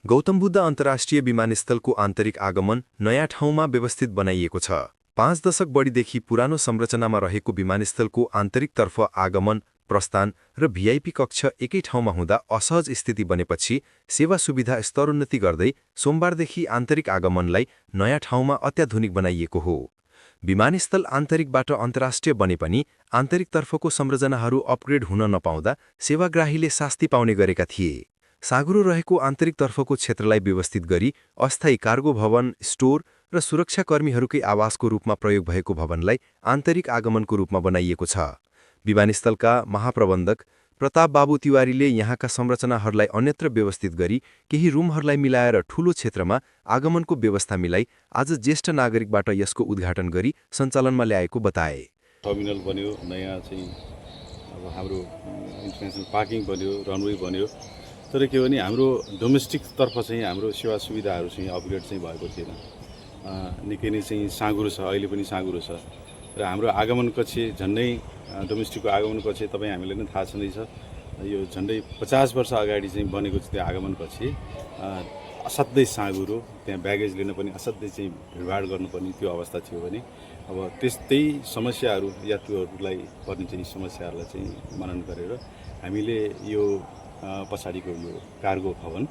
गौतम बुद्ध अन्तर्राष्ट्रिय विमानस्थलको आन्तरिक आगमन नयाँ ठाउँमा व्यवस्थित बनाइएको छ। 5 दशक बढीदेखि पुरानो संरचनामा रहेको विमानस्थलको आन्तरिकतर्फ आगमन, प्रस्थान र भिआइपी कक्ष एकै ठाउँमा हुँदा असहज स्थिति बनेपछि सेवा सुविधा स्तरोन्नति गर्दै सोमबारदेखि आन्तरिक आगमनलाई नयाँ ठाउँमा अत्याधुनिक बनाइएको हो। विमानस्थल आन्तरिकबाट अन्तर्राष्ट्रिय बने पनि आन्तरिकतर्फको संरचनाहरू अपग्रेड हुन नपाउँदा सेवाग्राहीले शास्ति पाउने गरेका थिए। साँघुरो रहेको आन्तरिकतर्फको क्षेत्रलाई व्यवस्थित गरी अस्थायी कार्गो भवन, स्टोर र सुरक्षाकर्मीहरूकै आवासको रूपमा प्रयोग भएको भवनलाई आन्तरिक आगमनको रूपमा बनाइएको छ। विमानस्थलका महाप्रबन्धक प्रताप बाबु तिवारीले यहाँका संरचनाहरूलाई अन्यत्र व्यवस्थित गरी केही रुमहरूलाई मिलाएर ठूलो क्षेत्रमा आगमनको व्यवस्था मिलाई आज ज्येष्ठ नागरिकबाट यसको उद्घाटन गरी सञ्चालनमा ल्याएको बताए। टर्मिनल बन्यो, नयाँ चाहिँ अब हाम्रो इन्टरनेसनल पार्किङ बन्यो, रनवे बन्यो। तर के भने हाम्रो डोमेस्टिक तर्फ चाहिँ हाम्रो सेवा सुविधाहरू चाहिँ अपग्रेड चाहिँ भएको थिएन। निकै नै चाहिँ साँघुरो छ, अहिले पनि साँघुरो छ। र हाम्रो आगमन कक्ष झन्डै डोमेस्टिकको आगमन कक्ष तपाईँ हामीलाई नै थाहा छँदैछ, यो झन्डै 50 वर्ष अगाडि चाहिँ बनेको त्यो आगमन कक्ष असाध्यै साँघुरो, त्यहाँ ब्यागेज लिन पनि असाध्यै चाहिँ भिडभाड गर्नुपर्ने त्यो अवस्था थियो भने अब त्यस्तै समस्याहरू यात्रुहरूलाई पर्ने चाहिँ समस्याहरूलाई चाहिँ मनन गरेर हामीले यो पछाडिको यो कार्गो भवन,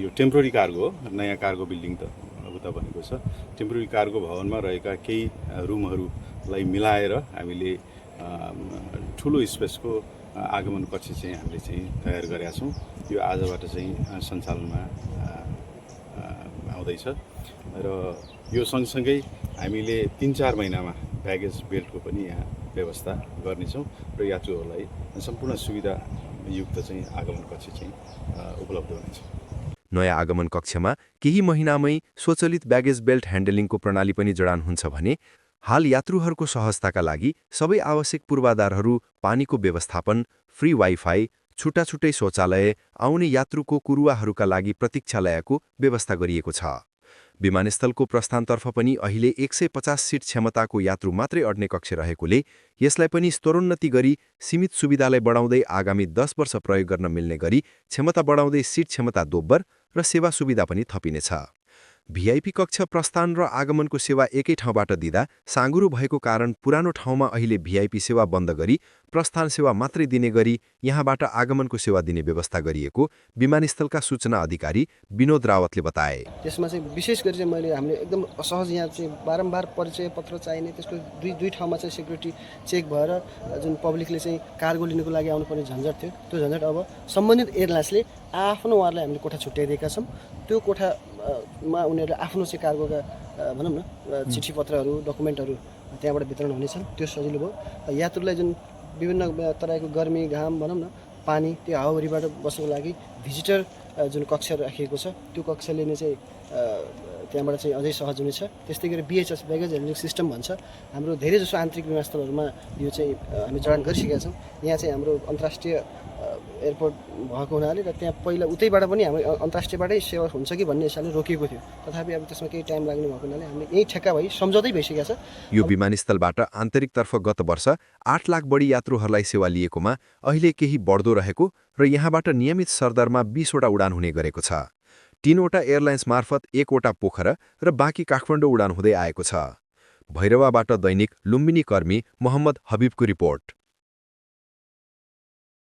यो टेम्पोररी कार्गो हो, नयाँ कार्गो बिल्डिङ त उता बनेको छ। टेम्पोररी कार्गो भवनमा रहेका केही रुमहरूलाई मिलाएर हामीले ठुलो स्पेसको आगमन कक्ष चाहिँ हामीले चाहिँ तयार गरेका छौँ। यो आजबाट चाहिँ सञ्चालनमा आउँदैछ र यो सँगसँगै हामीले 3-4 महिनामा ब्यागेज बेल्टको पनि यहाँ व्यवस्था गर्नेछौँ र यात्रुहरूलाई सम्पूर्ण सुविधा युक्त चाहिँ आगमन कक्ष चाहिँ उपलब्ध हुनेछ। नयाँ आगमन कक्षमा केही महिनामै स्वचालित ब्यागेज बेल्ट ह्यान्डलिङको प्रणाली पनि जडान हुन्छ भने हाल यात्रुहरूको सहजताका लागि सबै आवश्यक पूर्वाधारहरू, पानीको व्यवस्थापन, फ्री वाइफाई, छुट्टाछुट्टै शौचालय, आउने यात्रुको कुरुवाहरूका लागि प्रतीक्षालयको व्यवस्था गरिएको छ। विमानस्थलको प्रस्थानतर्फ पनि अहिले 150 सिट क्षमताको यात्रु मात्रै अड्ने कक्ष रहेकोले यसलाई पनि स्तरोन्नति गरी सीमित सुविधालाई बढाउँदै आगामी 10 वर्ष प्रयोग गर्न मिल्ने गरी क्षमता बढाउँदै सिट क्षमता दोब्बर र सेवा सुविधा पनि थपिनेछ। भिआइपी कक्ष प्रस्थान र आगमनको सेवा एकै ठाउँबाट दिँदा साँघुरो भएको कारण पुरानो ठाउँमा अहिले भिआइपी सेवा बन्द गरी प्रस्थान सेवा मात्रै दिने गरी यहाँबाट आगमनको सेवा दिने व्यवस्था गरिएको विमानस्थलका सूचना अधिकारी विनोद रावतले बताए। त्यसमा चाहिँ विशेष गरी चाहिँ मैले हामीले एकदम असहज यहाँ चाहिँ बारम्बार परिचय पत्र चाहिने, त्यसको दुई ठाउँमा चाहिँ सेक्युरिटी चेक भएर जुन पब्लिकले चाहिँ कार्गो लिनुको लागि आउनुपर्ने झन्झट थियो, त्यो झन्झट अब सम्बन्धित एयरलाइन्सले आफ्नो उहाँहरूलाई हामीले कोठा छुट्याइदिएका छौँ। त्यो कोठामा उनीहरूले आफ्नो चाहिँ कार्गोका भनौँ न चिठी पत्रहरू, डकुमेन्टहरू त्यहाँबाट वितरण हुनेछन्। त्यो सजिलो भयो। यात्रुलाई जुन विभिन्न तराईको गर्मी, घाम भनौँ न, पानी, त्यो हावाहुरीबाट बस्नको लागि भिजिटर जुन कक्ष राखिएको छ, त्यो कक्षले नै चाहिँ त्यहाँबाट चाहिँ अझै सहज हुनेछ। त्यस्तै गरी बिएचएस ब्यागेज ह्यान्डलिङ सिस्टम भन्छ, हाम्रो धेरै जसो आन्तरिक विमानस्थलहरूमा यो चाहिँ हामी जडान गरिसकेका छौँ। यहाँ चाहिँ हाम्रो अन्तर्राष्ट्रिय एयरपोर्ट भएको हुनाले र त्यहाँ पहिला उतैबाट पनि हाम्रो अन्तर्राष्ट्रियबाटै सेवा हुन्छ कि भन्ने हिसाबले रोकिएको थियो। तथापि अब त्यसमा केही टाइम लाग्ने भएको हुनाले हामीले यही ठेक्का भई सम्झौतै भइसकेको छ। यो विमानस्थलबाट आन्तरिकतर्फ गत वर्ष 8 लाख बढी यात्रुहरूलाई सेवा लिएकोमा अहिले केही बढ्दो रहेको र यहाँबाट नियमित सरदरमा 20 वटा उडान हुने गरेको छ। 3 वटा एयरलाइन्स मार्फत 1 वटा पोखरा र बाँकी काठमाडौँ उडान हुँदै आएको छ। भैरवाबाट दैनिक लुम्बिनी कर्मी मोहम्मद हबिबको रिपोर्ट।